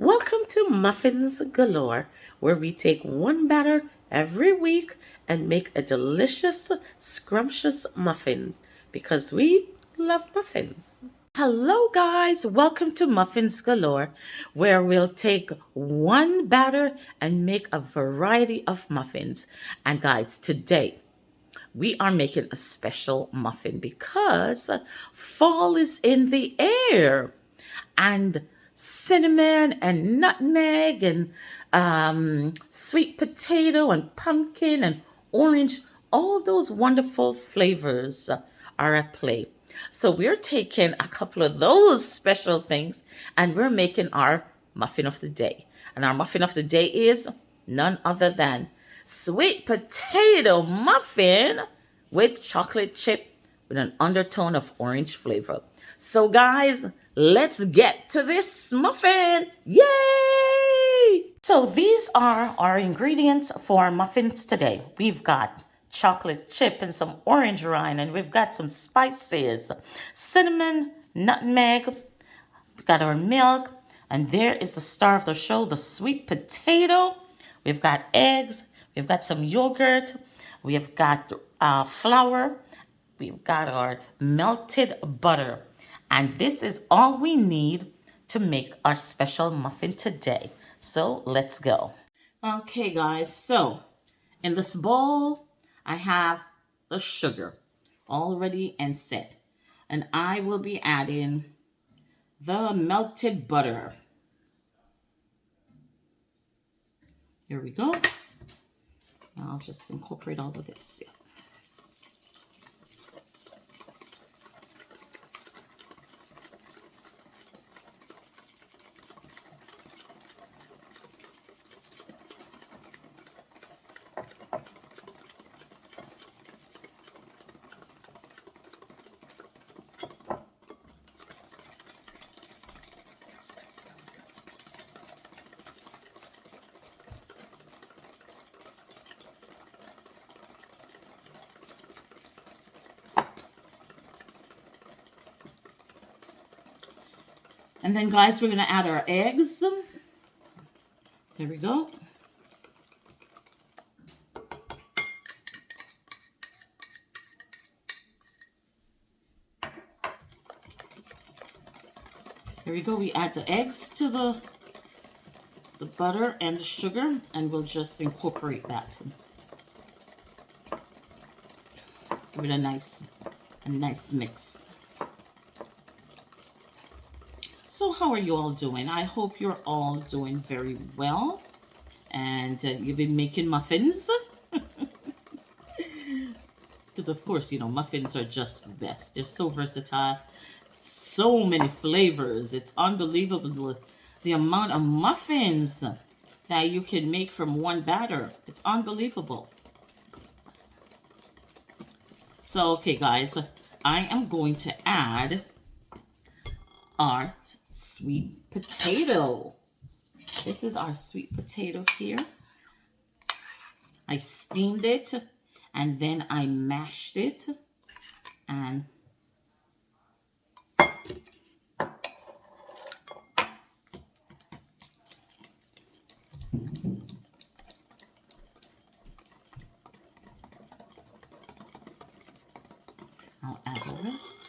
Welcome to Muffins Galore, where we take one batter every week and make a delicious, scrumptious muffin because we love muffins. Hello, guys. Welcome to Muffins Galore, where we'll take one batter and make a variety of muffins. And, guys, today we are making a special muffin because fall is in the air and cinnamon and nutmeg and sweet potato and pumpkin and orange, all those wonderful flavors are at play. So we're taking a couple of those special things and we're making our muffin of the day. And our muffin of the day is none other than sweet potato muffin with chocolate chip with an undertone of orange flavor. So, guys, let's get to this muffin. Yay! So, these are our ingredients for our muffins today. We've got chocolate chip and some orange rind, and we've got some spices, cinnamon, nutmeg. We've got our milk, and there is the star of the show, the sweet potato. We've got eggs. We've got some yogurt. We've got flour. We've got our melted butter. And this is all we need to make our special muffin today. So let's go. Okay, guys. So in this bowl, I have the sugar all ready and set. And I will be adding the melted butter. Here we go. I'll just incorporate all of this. Yeah. And then, guys, we're going to add our eggs. There we go. Here we go. We add the eggs to the butter and the sugar, and we'll just incorporate that. Give it a nice mix. So how are you all doing? I hope you're all doing very well, and you've been making muffins. Because of course, you know, muffins are just the best. They're so versatile, so many flavors. It's unbelievable the amount of muffins that you can make from one batter. It's unbelievable. So, okay, guys, I am going to add our sweet potato. This is our sweet potato here. I steamed it and then I mashed it and I'll add the rest.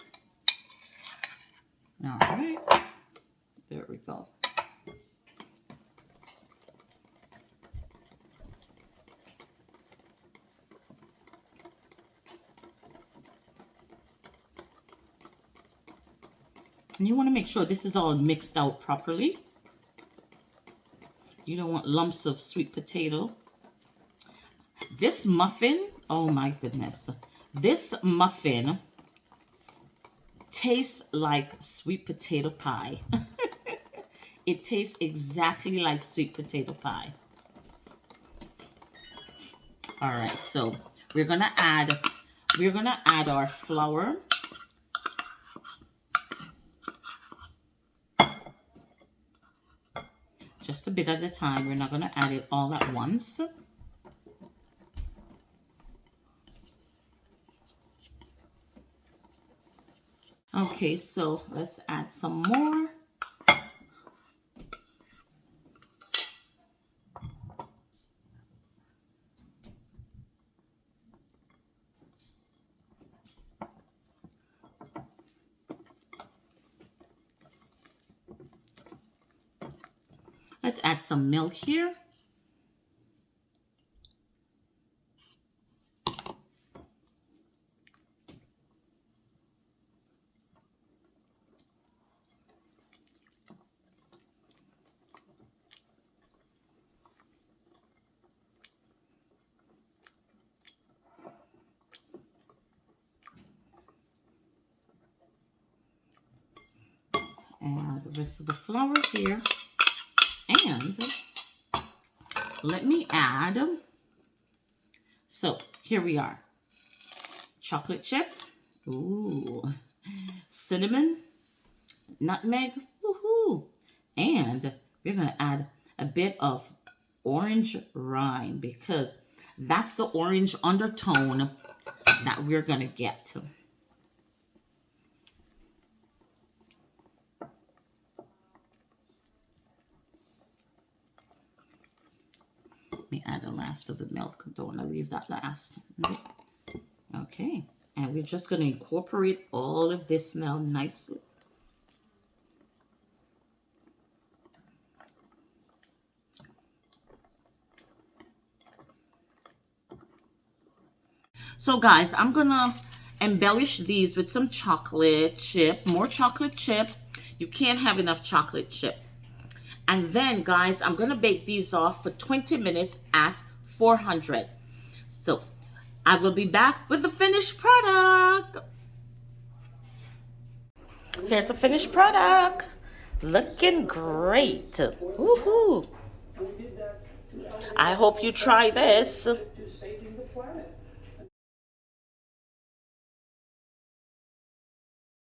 All right, there we go. And you want to make sure this is all mixed out properly. You don't want lumps of sweet potato. This muffin, oh my goodness. This muffin tastes like sweet potato pie. It tastes exactly like sweet potato pie. All right, so we're gonna add our flour. Just a bit at a time. We're not gonna add it all at once. Okay, so let's add some more. Let's add some milk here. And the rest of the flour here. And let me add, so here we are. Chocolate chip, ooh, cinnamon, nutmeg, woohoo. And we're gonna add a bit of orange rind because that's the orange undertone that we're gonna get. Let me add the last of the milk. Don't want to leave that last. Okay, and we're just going to incorporate all of this now nicely. So guys, I'm going to embellish these with some chocolate chip, more chocolate chip. You can't have enough chocolate chip. And then guys, I'm going to bake these off for 20 minutes at 400. So I will be back with the finished product. Here's the finished product. Looking great. Woohoo. I hope you try this.